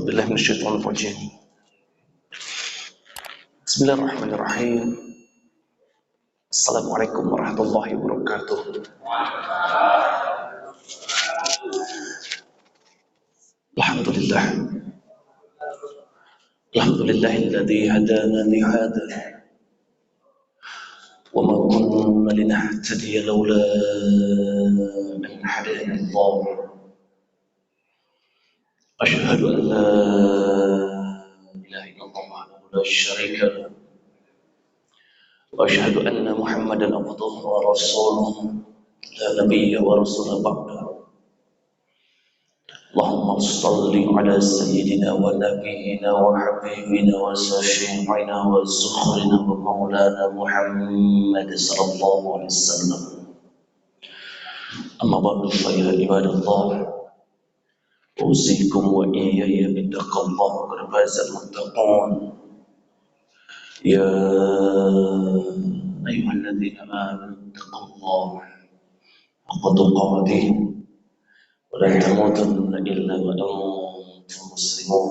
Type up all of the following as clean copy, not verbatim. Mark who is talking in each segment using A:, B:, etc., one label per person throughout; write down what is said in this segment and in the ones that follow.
A: أعوذ بالله من الشيطان الرجيم. بسم الله الرحمن الرحيم. السلام عليكم ورحمة الله وبركاته. الحمد لله الذي هدانا لهذا وما كنا لنهتدي لولا أن هدانا الله. أشهد أن لا إله إلا الله وحده لا شريك له وأشهد أن محمدا عبده ورسوله لا نبي ورسول بعده. اللهم صل على سيدنا ونبينا وحبيبنا وشفيعنا وزخرنا ومولانا محمد صلى الله عليه وسلم. أما بعد فيا عباد الله، أوصيكم وإياي بتقوى الله وقد فاز المتقون. يا أيها الذين آمنوا اتقوا الله حق تقاته ولا تموتن إلا وأنتم مسلمون.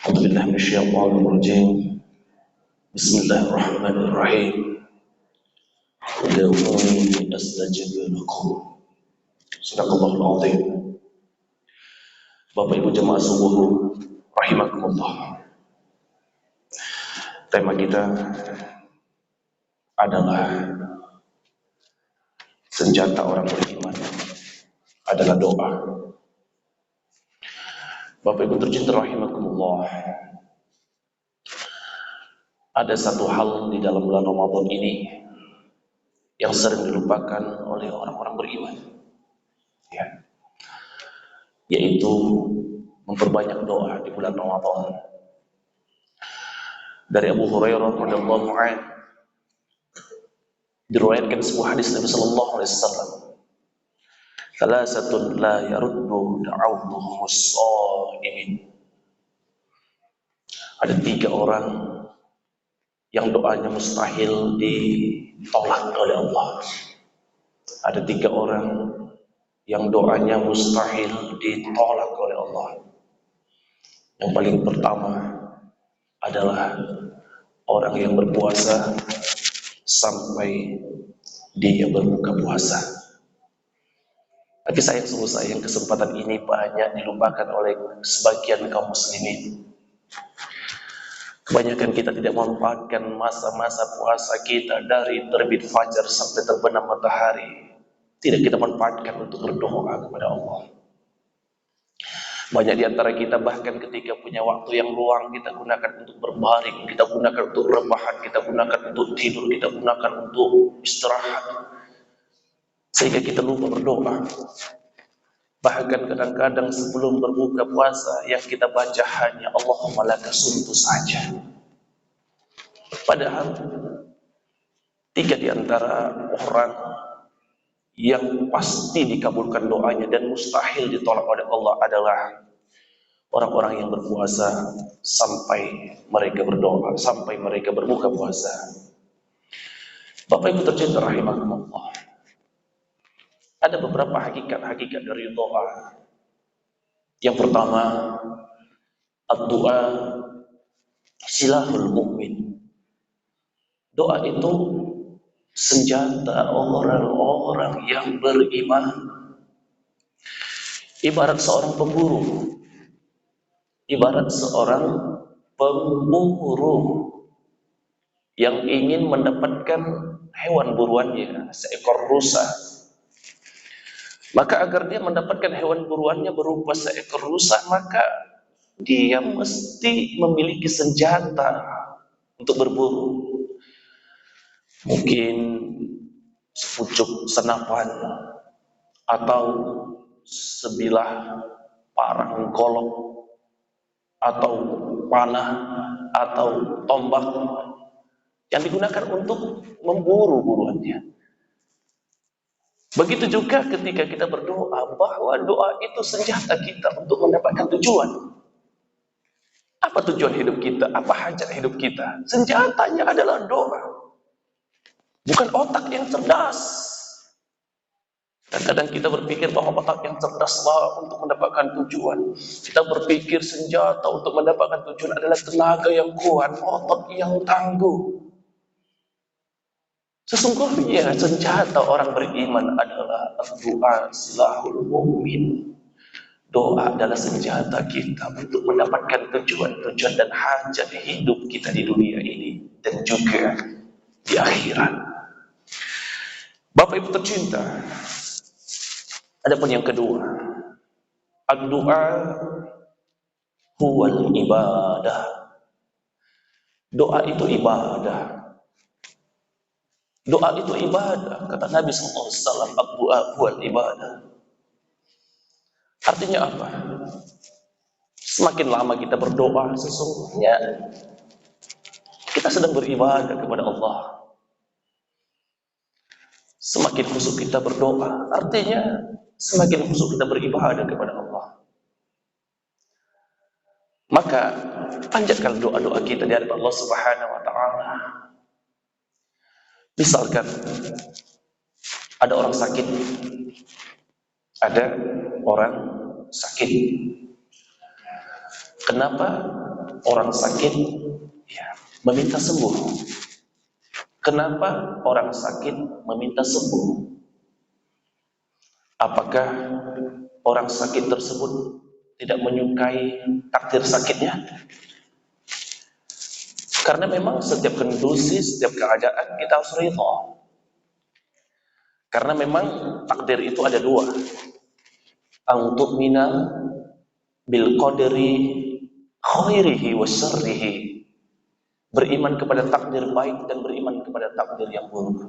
A: أعوذ بالله من الشيطان الرجيم. بسم الله الرحمن الرحيم. ادعوني أستجب لكم. صدق الله العظيم. Bapak Ibu jemaah subuh rahimakumullah. Tema kita adalah senjata orang beriman adalah doa. Bapak Ibu tercinta rahimakumullah, ada satu hal di dalam bulan Ramadan ini yang sering dilupakan oleh orang-orang beriman, yaitu memperbanyak doa di bulan Ramadan. Dari Abu Hurairah radhiyallahu anhu diriwayatkan sebuah hadis Nabi sallallahu alaihi wasallam, "Thalathatun la yaruddu da'awatuhum as-sha'imin." Ada 3 orang yang doanya mustahil ditolak oleh Allah. Ada 3 orang yang doanya mustahil ditolak oleh Allah. Yang paling pertama adalah orang yang berpuasa sampai dia berbuka puasa. Tapi sayang kesempatan ini banyak dilupakan oleh sebagian kaum muslimin. Kebanyakan kita tidak memanfaatkan masa-masa puasa kita dari terbit fajar sampai terbenam matahari. Tidak kita manfaatkan untuk berdoa kepada Allah. Banyak di antara kita bahkan ketika punya waktu yang luang, kita gunakan untuk berbaring, kita gunakan untuk rebahan, kita gunakan untuk tidur, kita gunakan untuk istirahat, sehingga kita lupa berdoa. Bahkan kadang-kadang sebelum berbuka puasa yang kita baca hanya Allahumma laka sumtu saja. Padahal 3 di antara orang yang pasti dikabulkan doanya dan mustahil ditolak oleh Allah adalah orang-orang yang berpuasa sampai mereka berdoa, sampai mereka berbuka puasa. Bapak Ibu tercinta rahimakumullah, ada beberapa hakikat dari doa. Yang pertama, ad-du'a silahul mu'min. Doa itu senjata orang-orang yang beriman. Ibarat seorang pemburu, yang ingin mendapatkan hewan buruannya, seekor rusa. Maka agar dia mendapatkan hewan buruannya berupa seekor rusa, maka dia mesti memiliki senjata untuk berburu. Mungkin sepucuk senapan atau sebilah parang golok atau panah atau tombak yang digunakan untuk memburu buruannya. Begitu juga ketika kita berdoa, bahwa doa itu senjata kita untuk mendapatkan tujuan. Apa tujuan hidup kita? Apa hajat hidup kita? Senjatanya adalah doa. Bukan otak yang cerdas, Dan kadang kita berpikir bahwa otak yang cerdaslah untuk mendapatkan tujuan. Kita berpikir senjata untuk mendapatkan tujuan adalah tenaga yang kuat, otak yang tangguh. Sesungguhnya senjata orang beriman adalah doa silahul mu'min. Doa adalah senjata kita untuk mendapatkan tujuan-tujuan dan hajat hidup kita di dunia ini dan juga di akhirat. Bapak Ibu tercinta, adapun yang kedua, ad-du'a huwal ibadah. Doa itu ibadah. Doa itu ibadah, kata Nabi SAW. Ad-du'a huwal ibadah. Artinya apa? Semakin lama kita berdoa, sesungguhnya kita sedang beribadah kepada Allah. Semakin khusyuk kita berdoa, artinya semakin khusyuk kita beribadah kepada Allah. Maka panjatkan doa-doa kita di hadapan Allah Subhanahu wa taala. Misalkan ada orang sakit. Ada orang sakit. Kenapa orang sakit meminta sembuh? Kenapa orang sakit meminta sembuh? Apakah orang sakit tersebut tidak menyukai takdir sakitnya? Karena memang setiap kondisi, setiap keadaan kita harus ridha. Karena memang takdir itu ada dua. Untuk minal bil qadri khairihi wa syarrihi. Beriman kepada takdir baik dan beriman kepada takdir yang buruk.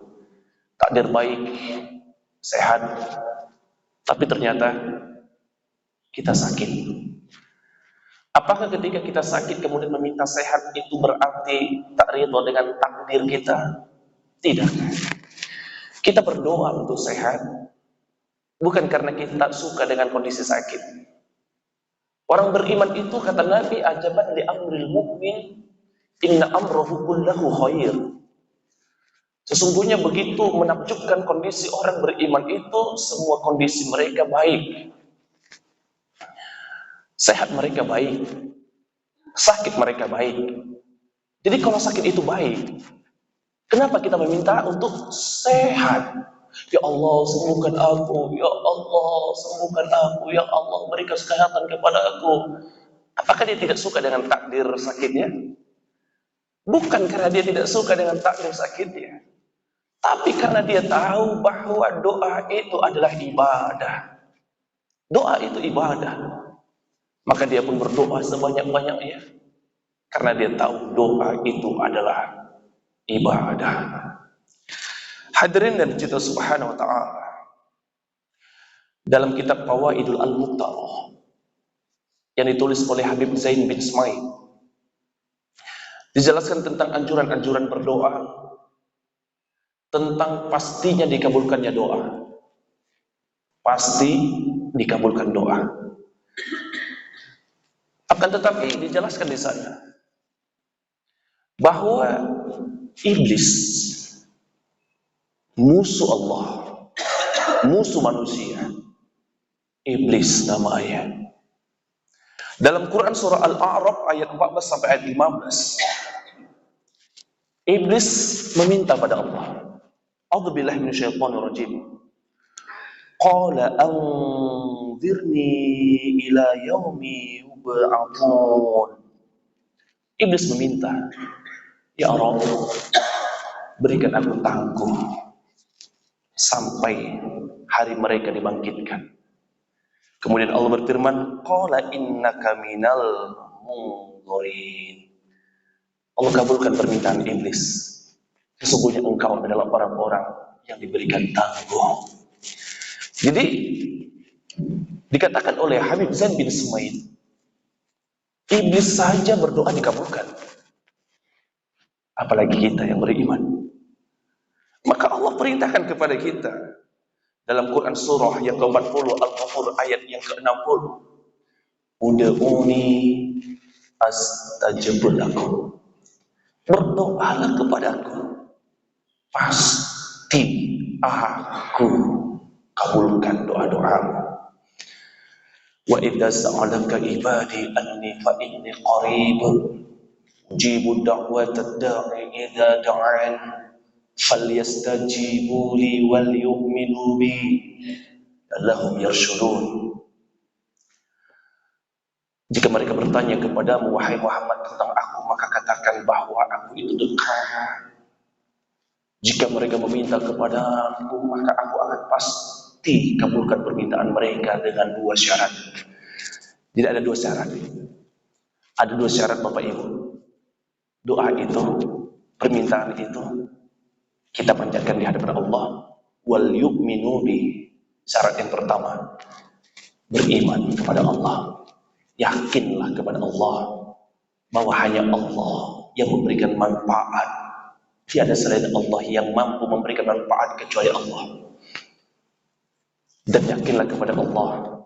A: Takdir baik, sehat, tapi ternyata kita sakit. Apakah ketika kita sakit kemudian meminta sehat itu berarti tak ridho dengan takdir kita? Tidak. Kita berdoa untuk sehat bukan karena kita suka dengan kondisi sakit. Orang beriman itu kata Nabi, ajaban li amril mu'min inna amrahu kullahu khair. Sesungguhnya begitu menakjubkan kondisi orang beriman itu, semua kondisi mereka baik. Sehat mereka baik, sakit mereka baik. Jadi kalau sakit itu baik, kenapa kita meminta untuk sehat? Ya Allah, sembuhkan aku. Ya Allah, sembuhkan aku. Ya Allah, berikan kesehatan kepada aku. Apakah dia tidak suka dengan takdir sakitnya? Bukan karena dia tidak suka dengan takdir sakitnya, tapi karena dia tahu bahwa doa itu adalah ibadah. Doa itu ibadah. Maka dia pun berdoa sebanyak-banyaknya. Karena dia tahu doa itu adalah ibadah. Hadirin dan cinta subhanahu wa ta'ala. Dalam kitab Fawaidul Al-Muqtarah yang ditulis oleh Habib Zain bin Ismail, dijelaskan tentang anjuran-anjuran berdoa, tentang pastinya dikabulkannya doa. Pasti dikabulkan doa. Akan tetapi dijelaskan di sana bahwa iblis, musuh Allah, musuh manusia, iblis namanya. Dalam Quran surah Al-A'raf ayat 14 sampai ayat 15, iblis meminta pada Allah, A'udzubillahi minasyaitonirrajim. Qala anzirni ila yaumi yub'atsun. Iblis meminta, ya Allah, berikan aku tangguh sampai hari mereka dibangkitkan. Kemudian Allah berfirman, qala innaka minal munzirin. Allah kabulkan permintaan iblis. Sesungguhnya engkau adalah orang-orang yang diberikan tangguh. Jadi dikatakan oleh Habib Zain bin Ismail, iblis saja berdoa dikabulkan, apalagi kita yang beriman. Maka Allah perintahkan kepada kita dalam Quran surah yang ke-40 Al-Ghafur ayat yang ke-60, ud'uni astajib lakum. Berdoalah kepadaku, pasti aku kabulkan doa-doamu. Wa idza sa'alaka ibadi anni fa inni qaribun ujibu da'watad da'i idza da'an falyastajibu li wal yu'minu bi la'allahum yarshudun. Jika mereka bertanya kepadamu wahai Muhammad tentang aku, maka katakan bahwa aku itu dekat. Jika mereka meminta kepadaku, maka aku akan pasti kabulkan permintaan mereka dengan dua syarat. Jadi ada dua syarat. Ada dua syarat Bapak Ibu. Doa itu, permintaan itu kita panjatkan di hadapan Allah. Wal yu'minu bi. Syarat yang pertama, beriman kepada Allah. Yakinlah kepada Allah bahwa hanya Allah yang memberikan manfaat. Tiada selain Allah yang mampu memberikan manfaat kecuali Allah. Dan yakinlah kepada Allah,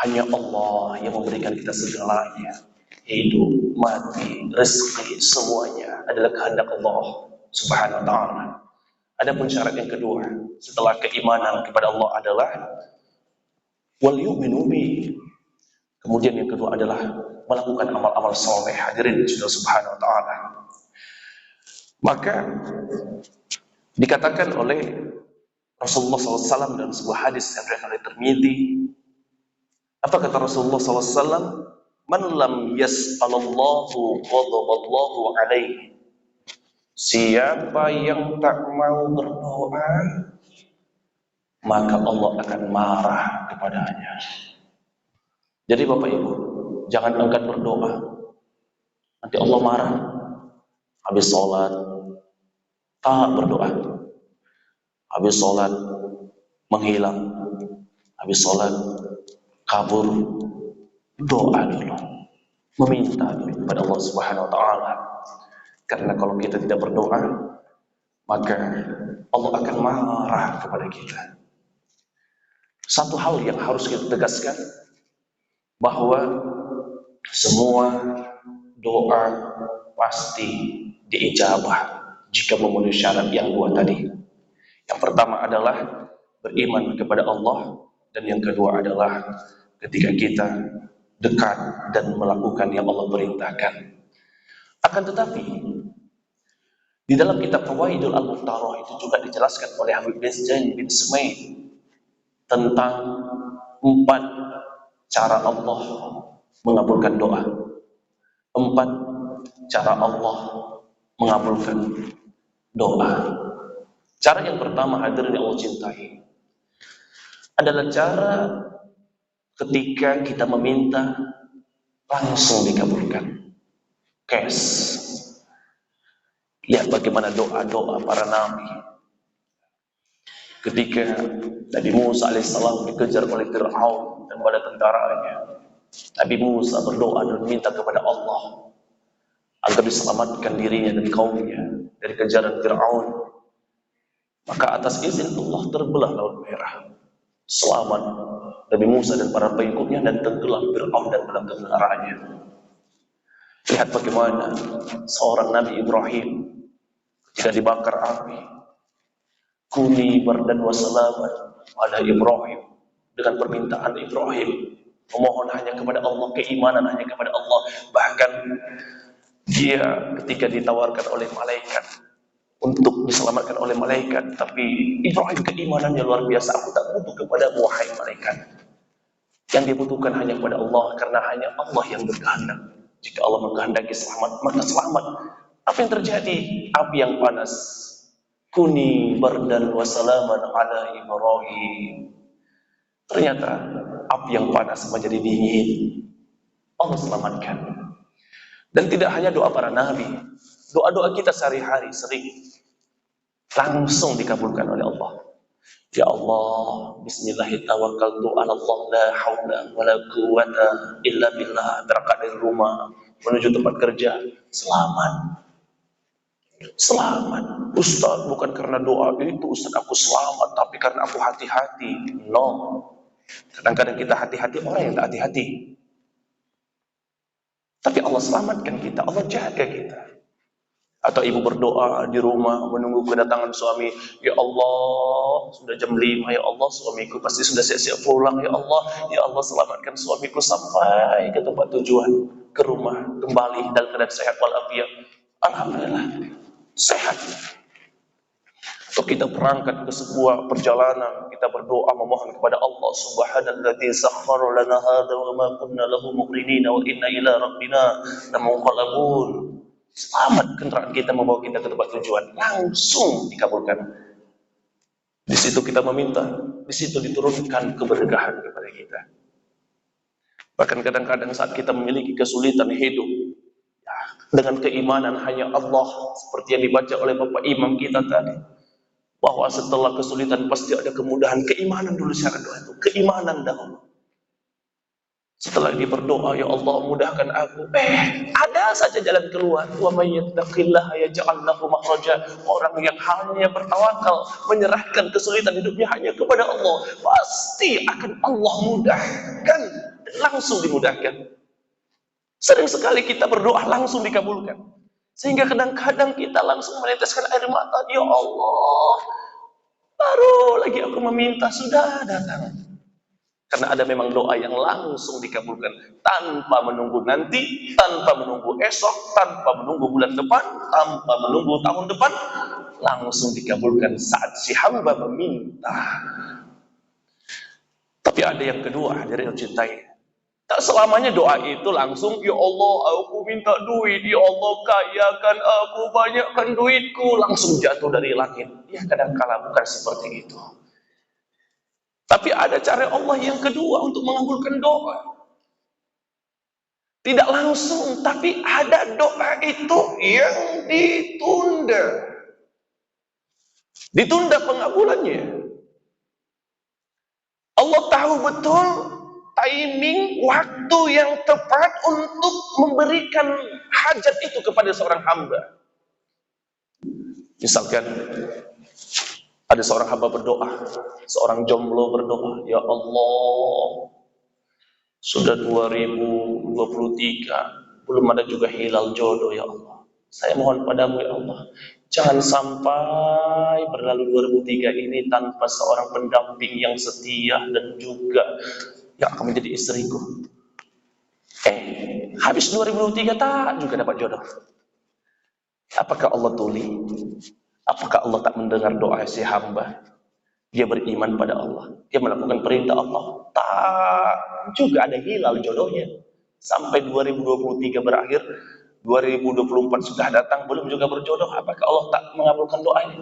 A: hanya Allah yang memberikan kita segalanya. Hidup, mati, rezeki, semuanya adalah kehendak Allah Subhanahu wa ta'ala. Adapun syarat yang kedua setelah keimanan kepada Allah adalah wal yu'minu bi. Kemudian yang kedua adalah melakukan amal-amal saleh. Hadirin Subhanahu wa ta'ala. Maka dikatakan oleh Rasulullah SAW dalam sebuah hadis yang diriwayatkan oleh Tirmidzi, apa kata Rasulullah SAW? Man lam yas'alallahu ghadaballahu alaihi. Siapa yang tak mau berdoa, maka Allah akan marah kepadanya. Jadi Bapak Ibu, jangan enggan berdoa, nanti Allah marah. Habis sholat tak berdoa, habis sholat menghilang, habis sholat kabur. Doa dulu, meminta dulu kepada Allah Subhanahu wa ta'ala. Karena kalau kita tidak berdoa, maka Allah akan marah kepada kita. Satu hal yang harus kita tegaskan, bahwa semua doa pasti diijabah jika memenuhi syarat yang dua tadi. Yang pertama adalah beriman kepada Allah, dan yang kedua adalah ketika kita dekat dan melakukan yang Allah perintahkan. Akan tetapi di dalam kitab Fawaidul Al-Mukhtarah itu juga dijelaskan oleh Habib Zain bin Sumaid tentang 4 cara Allah mengabulkan doa. 4 cara Allah mengabulkan doa. Cara yang pertama, hadirin yang Allah cintai, adalah cara ketika kita meminta langsung dikabulkan. Lihat bagaimana doa-doa para nabi. Ketika Nabi Musa alaihissalam dikejar oleh Fir'aun dan pada tentaranya, Nabi Musa berdoa dan meminta kepada Allah agar diselamatkan dirinya dan kaumnya dari kejaran Fir'aun. Maka atas izin Allah terbelah Laut Merah. Selamat Nabi Musa dan para pengikutnya, dan tenggelam Fir'aun dan dalam tentaranya. Lihat bagaimana seorang Nabi Ibrahim ketika dibakar api, kuni bardan wa salaman ala Ibrahim, dengan permintaan Ibrahim, memohon hanya kepada Allah, keimanan hanya kepada Allah. Bahkan dia ketika ditawarkan oleh malaikat untuk diselamatkan oleh malaikat, tapi Ibrahim keimanannya luar biasa. Aku tak butuh kepadamu wahai malaikat. Yang dibutuhkan hanya kepada Allah, karena hanya Allah yang berkehendak. Jika Allah mengkehendaki selamat, maka selamat. Apa yang terjadi? Api yang panas. Kuni bardan wa salaman ala Ibrahim. Ternyata api yang panas menjadi dingin. Allah selamatkan. Dan tidak hanya doa para nabi, doa-doa kita sehari-hari sering langsung dikabulkan oleh Allah. Ya Allah, bismillahirrahmanirrahim, tawakkaltu 'ala Allah, la haula wala quwwata illa billah. Berangkat dari rumah menuju tempat kerja, selamat. Selamat. Ustaz, bukan karena doa itu Ustaz aku selamat, tapi karena aku hati-hati. No. Kadang-kadang kita hati-hati, orang yang tak hati-hati. Tapi Allah selamatkan kita, Allah jaga kita. Atau ibu berdoa di rumah menunggu kedatangan suami, ya Allah sudah jam 5, ya Allah suamiku pasti sudah siap-siap pulang, ya Allah selamatkan suamiku sampai ke tempat tujuan, ke rumah kembali dalam keadaan sehat walafiat. Alhamdulillah sehat. Atau kita berangkat ke sebuah perjalanan, kita berdoa memohon kepada Allah Subhanalladzi sakhkhara lana hadza wa ma kunna lahu muqrinin wa inna ila rabbina lamunqalabun. Selamat kendaraan kita membawa kita ke tempat tujuan, langsung dikabulkan. Di situ kita meminta, di situ diturunkan keberkahan kepada kita. Bahkan kadang-kadang saat kita memiliki kesulitan hidup, ya, dengan keimanan hanya Allah, seperti yang dibaca oleh Bapak Imam kita tadi, bahwa setelah kesulitan pasti ada kemudahan. Keimanan dulu syarat doa itu, keimanan dahulu. Setelah dia berdoa, ya Allah mudahkan aku, ada saja jalan keluar. Wa may yattaqillaha yaj'al lahu makhraja. Orang yang hanya bertawakal, menyerahkan kesulitan hidupnya hanya kepada Allah, pasti akan Allah mudahkan, langsung dimudahkan. Sering sekali kita berdoa langsung dikabulkan. Sehingga kadang-kadang kita langsung meneteskan air mata, ya Allah, baru lagi aku meminta sudah datang. Karena ada memang doa yang langsung dikabulkan, tanpa menunggu nanti, tanpa menunggu esok, tanpa menunggu bulan depan, tanpa menunggu tahun depan, langsung dikabulkan saat si hamba meminta. Tapi ada yang kedua dari mencintai. Tak selamanya doa itu langsung, ya Allah aku minta duit, ya Allah kayakan aku, banyakkan duitku, langsung jatuh dari langit. Ya kadang-kala bukan seperti itu. Tapi ada cara Allah yang kedua untuk mengabulkan doa. Tidak langsung, tapi ada doa itu yang ditunda. Ditunda pengabulannya. Allah tahu betul timing, waktu yang tepat untuk memberikan hajat itu kepada seorang hamba. Misalkan ada seorang hamba berdoa, seorang jomblo berdoa, ya Allah, sudah 2023, belum ada juga hilal jodoh ya Allah. Saya mohon padamu ya Allah, jangan sampai berlalu 2003 ini tanpa seorang pendamping yang setia dan juga yang akan menjadi istriku. Habis 2023 tak juga dapat jodoh. Apakah Allah tuli? Apakah Allah tak mendengar doa si hamba? Dia beriman pada Allah, dia melakukan perintah Allah, tak juga ada hilal jodohnya. Sampai 2023 berakhir, 2024 sudah datang, belum juga berjodoh. Apakah Allah tak mengabulkan doanya?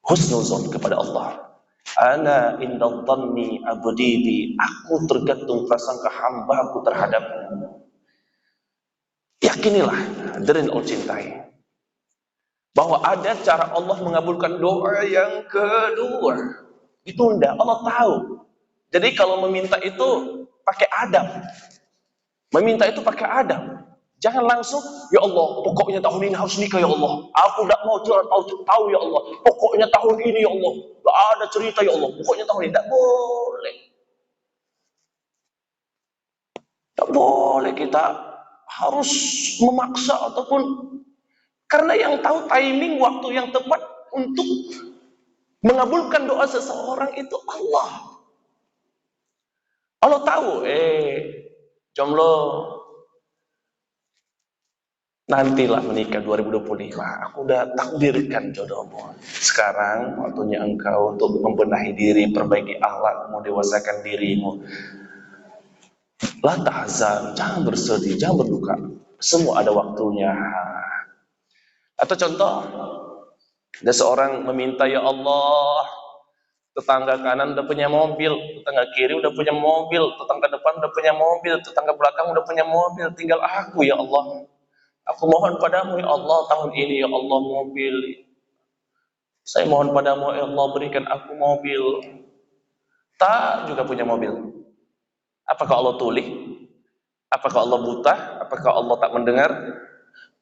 A: Husnuzon kepada Allah. Ana inda dhanni abdi bi, aku tergantung prasangka hambaku terhadapmu. Yakinilah, hadirin Allah cintai, bahwa ada cara Allah mengabulkan doa yang kedua. Ditunda, Allah tahu. Jadi kalau meminta itu pakai adab. Meminta itu pakai adab. Jangan langsung, ya Allah, pokoknya tahun ini harus nikah ya Allah. Aku tidak mau tahu ya Allah. Pokoknya tahun ini ya Allah. Tidak ada cerita ya Allah. Pokoknya tahun ini. Tidak boleh. Tidak boleh kita harus memaksa ataupun, karena yang tahu timing waktu yang tepat untuk mengabulkan doa seseorang itu Allah. Allah tahu, jomblo, nantilah menikah 2025. Aku udah takdirkan jodohmu. Sekarang waktunya engkau untuk membenahi diri, perbaiki akhlakmu, dewasakan dirimu. La tahzan, jangan bersedih, jangan berduka. Semua ada waktunya. Atau contoh, ada seorang meminta, ya Allah, tetangga kanan udah punya mobil, tetangga kiri udah punya mobil, tetangga depan udah punya mobil, tetangga belakang udah punya mobil, tinggal aku ya Allah. Aku mohon padamu ya Allah, tahun ini ya Allah mobil. Saya mohon padamu ya Allah, berikan aku mobil. Tak juga punya mobil. Apakah Allah tuli? Apakah Allah buta? Apakah Allah tak mendengar?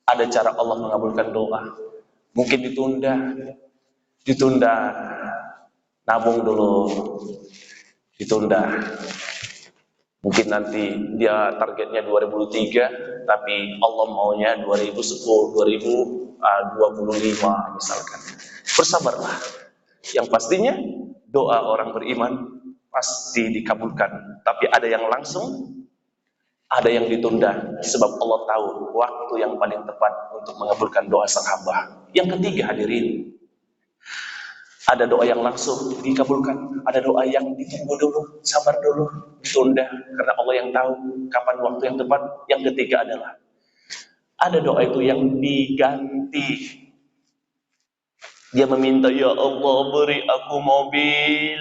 A: Ada cara Allah mengabulkan doa. Mungkin ditunda, nabung dulu, ditunda. Mungkin nanti dia targetnya 2023, tapi Allah maunya 2025 misalkan. Bersabarlah. Yang pastinya doa orang beriman pasti dikabulkan. Tapi ada yang langsung, ada yang ditunda, sebab Allah tahu waktu yang paling tepat untuk mengabulkan doa sang hamba. Yang ketiga hadirin, ada doa yang langsung dikabulkan, ada doa yang ditunggu dulu, sabar dulu, ditunda, karena Allah yang tahu kapan waktu yang tepat. Yang ketiga adalah ada doa itu yang diganti. Dia meminta, ya Allah beri aku mobil,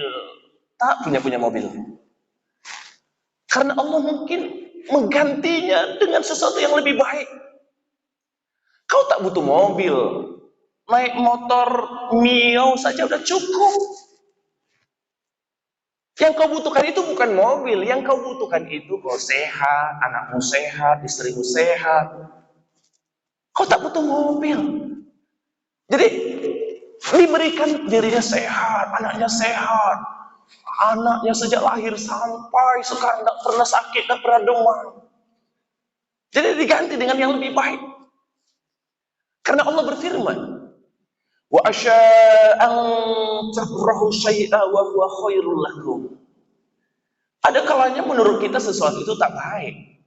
A: tak punya mobil, karena Allah mungkin menggantinya dengan sesuatu yang lebih baik. Kau tak butuh mobil, naik motor Mio saja udah cukup. Yang kau butuhkan itu bukan mobil, yang kau butuhkan itu kau sehat, anakmu sehat, istrimu sehat. Kau tak butuh mobil. Jadi diberikan dirinya sehat, anaknya sehat, anaknya sejak lahir sampai sekarang tidak pernah sakit, tidak pernah demam. Jadi diganti dengan yang lebih baik. Karena Allah berfirman, wa asya'an takrahu syai'a wa huwa khairul lakum. Ada kalanya menurut kita sesuatu itu tak baik,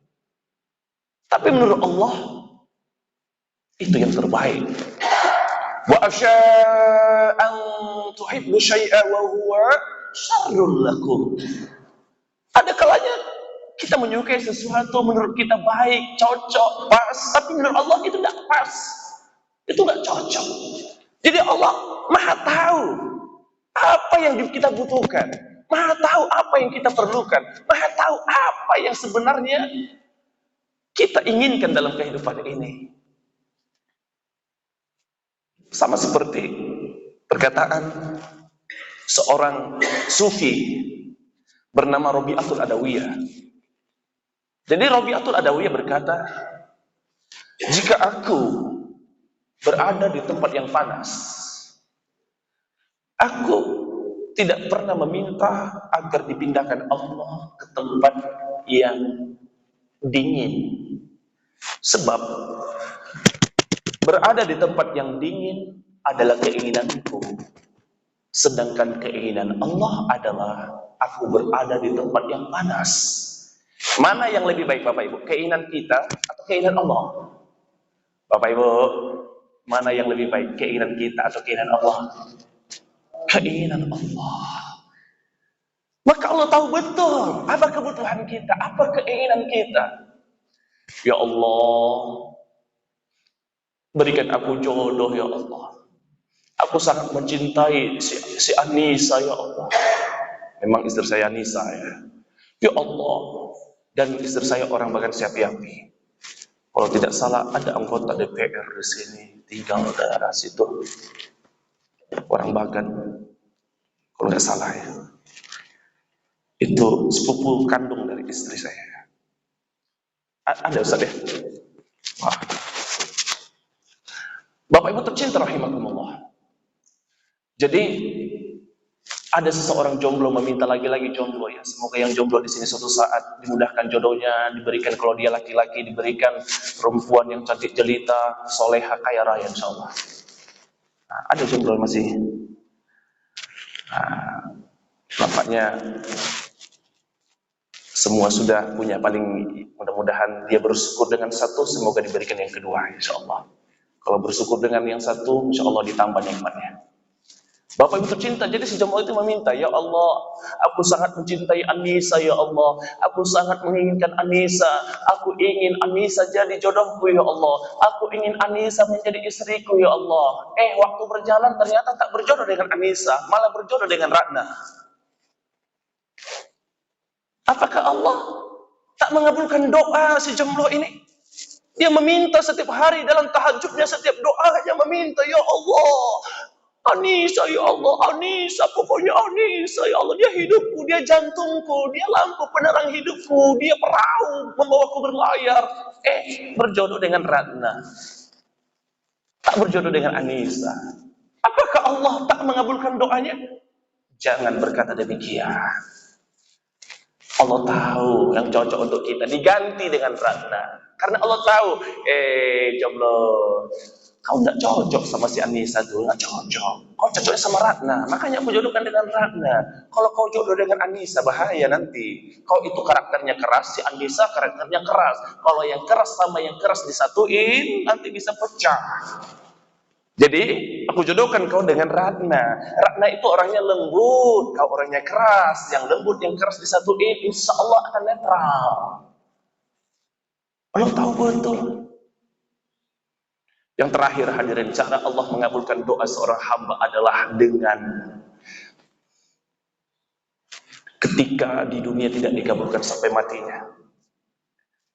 A: tapi menurut Allah itu yang terbaik. Wa asya'an tuhibbu syai'a wa huwa syarrul lakum. Ada kalanya kita menyukai sesuatu menurut kita baik, cocok, pas, tapi menurut Allah itu tidak pas, itu tidak cocok. Jadi Allah Maha tahu apa yang kita butuhkan, Maha tahu apa yang kita perlukan, Maha tahu apa yang sebenarnya kita inginkan dalam kehidupan ini. Sama seperti perkataan seorang sufi bernama Rabi'atul Adawiyah. Jadi Rabi'atul Adawiyah berkata, jika aku berada di tempat yang panas, aku tidak pernah meminta agar dipindahkan Allah ke tempat yang dingin. Sebab berada di tempat yang dingin adalah keinginanku, sedangkan keinginan Allah adalah aku berada di tempat yang panas. Mana yang lebih baik Bapak Ibu? Keinginan kita atau keinginan Allah? Bapak Ibu, mana yang lebih baik? Keinginan kita atau keinginan Allah? Keinginan Allah. Maka Allah tahu betul apa kebutuhan kita, apa keinginan kita. Ya Allah, berikan aku jodoh ya Allah. Aku sangat mencintai si Anissa ya Allah. Memang istri saya Anissa ya. Ya Allah, dan istri saya orang Bagan Siapi-api. Kalau tidak salah ada anggota DPR di sini, tinggal daerah situ. Orang Bagan, kalau tidak salah ya. Itu sepupu kandung dari istri saya. Ada Ustaz ya? Wah. Bapak Ibu tercinta rahimakumullah. Jadi ada seseorang jomblo meminta lagi-lagi jomblo ya. Semoga yang jomblo di sini suatu saat dimudahkan jodohnya, diberikan kalau dia laki-laki diberikan perempuan yang cantik jelita, soleha, kaya raya insyaallah. Nah, ada jomblo masih. Nah, nampaknya semua sudah punya, paling mudah-mudahan dia bersyukur dengan satu, semoga diberikan yang kedua insyaallah. Kalau bersyukur dengan yang satu, insyaallah ditambah nikmatnya. Bapak Ibu tercinta, jadi si jomblo itu meminta, ya Allah, aku sangat mencintai Anissa ya Allah, aku sangat menginginkan Anissa, aku ingin Anissa jadi jodohku ya Allah, aku ingin Anissa menjadi istriku ya Allah. Waktu berjalan ternyata tak berjodoh dengan Anissa, malah berjodoh dengan Ratna. Apakah Allah tak mengabulkan doa si jomblo ini? Dia meminta setiap hari dalam tahajudnya, setiap doanya meminta, ya Allah, Anissa ya Allah, Anissa, pokoknya Anissa ya Allah, dia hidupku, dia jantungku, dia lampu penerang hidupku, dia perahu membawaku berlayar. Berjodoh dengan Ratna, tak berjodoh dengan Anissa. Apakah Allah tak mengabulkan doanya? Jangan berkata demikian. Allah tahu yang cocok untuk kita, diganti dengan Ratna. Karena Allah tahu, jomblo, kau nggak cocok sama si Anissa tuh, nggak cocok. Kau cocoknya sama Ratna, makanya aku jodohkan dengan Ratna. Kalau kau jodoh dengan Anissa, bahaya nanti. Kau itu karakternya keras, si Anissa karakternya keras. Kalau yang keras sama yang keras disatuin, nanti bisa pecah. Jadi, aku jodohkan kau dengan Ratna. Ratna itu orangnya lembut, kau orangnya keras. Yang lembut, yang keras disatuin, insya Allah akan netral. Allah tahu betul. Yang terakhir hadirin, cara Allah mengabulkan doa seorang hamba adalah dengan ketika di dunia tidak dikabulkan sampai matinya,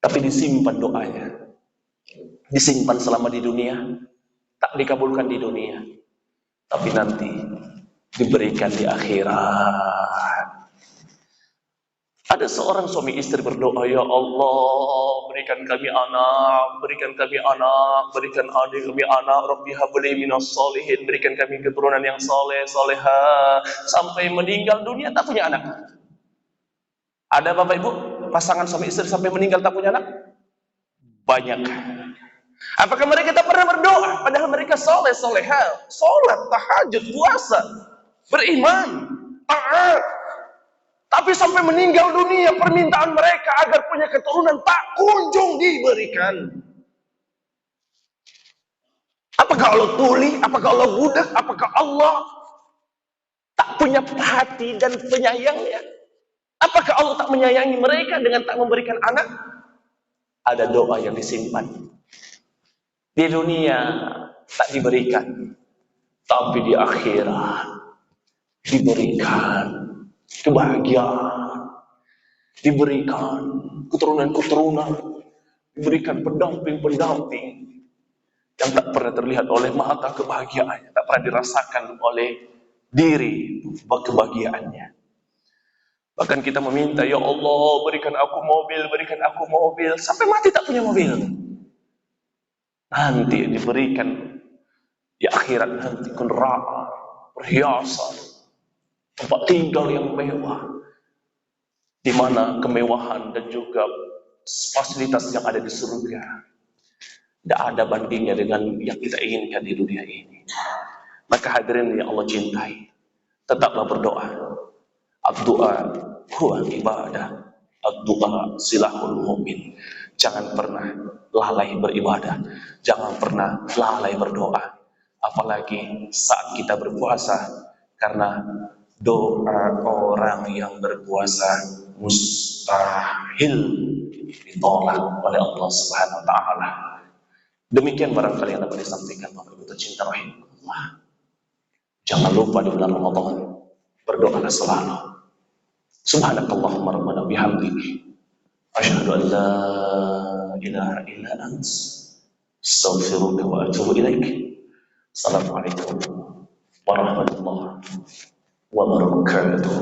A: tapi disimpan doanya, disimpan selama di dunia, tak dikabulkan di dunia, tapi nanti diberikan di akhirat. Ada seorang suami istri berdoa, ya Allah, berikan kami anak, berikan kami anak, berikan adik kami anak, Rabbi habli minas solihin, berikan kami keturunan yang soleh, soleha, sampai meninggal dunia tak punya anak. Ada bapak ibu, pasangan suami istri sampai meninggal tak punya anak? Banyak. Apakah mereka tak pernah berdoa? Padahal mereka soleh, soleha, sholat, tahajud, puasa, beriman, taat. Tapi sampai meninggal dunia permintaan mereka agar punya keturunan tak kunjung diberikan. Apakah Allah tuli? Apakah Allah budak? Apakah Allah tak punya hati dan penyayangnya? Apakah Allah tak menyayangi mereka dengan tak memberikan anak? Ada doa yang disimpan. Di dunia tak diberikan, tapi di akhirat diberikan kebahagiaan, diberikan keturunan-keturunan, diberikan pendamping-pendamping yang tak pernah terlihat oleh mata kebahagiaannya, tak pernah dirasakan oleh diri kebahagiaannya. Bahkan kita meminta, ya Allah berikan aku mobil, sampai mati tak punya mobil. Nanti diberikan di akhirat nanti kendaraan, perhiasan, tempat tinggal yang mewah, di mana kemewahan dan juga fasilitas yang ada di surga tidak ada bandingnya dengan yang kita inginkan di dunia ini. Maka hadirin yang Allah cintai, tetaplah berdoa. Ad-du'a huwa ibadah, ad-du'a silahul mu'min. Jangan pernah lalai beribadah, jangan pernah lalai berdoa, apalagi saat kita berpuasa, karena doa orang yang berpuasa mustahil ditolak oleh Allah Subhanahu wa taala. Demikian barangkali yang dapat disampaikan Bapak Ibu tercinta rahimahullah. Jangan lupa di bulan Ramadan berdoalah selalu. Subhanakallahumma rabbana bihamdik, asyhadu an la ilaha illa ant, astaghfiruka wa atubu ilaik. Assalamualaikum warahmatullahi wabarakatuh.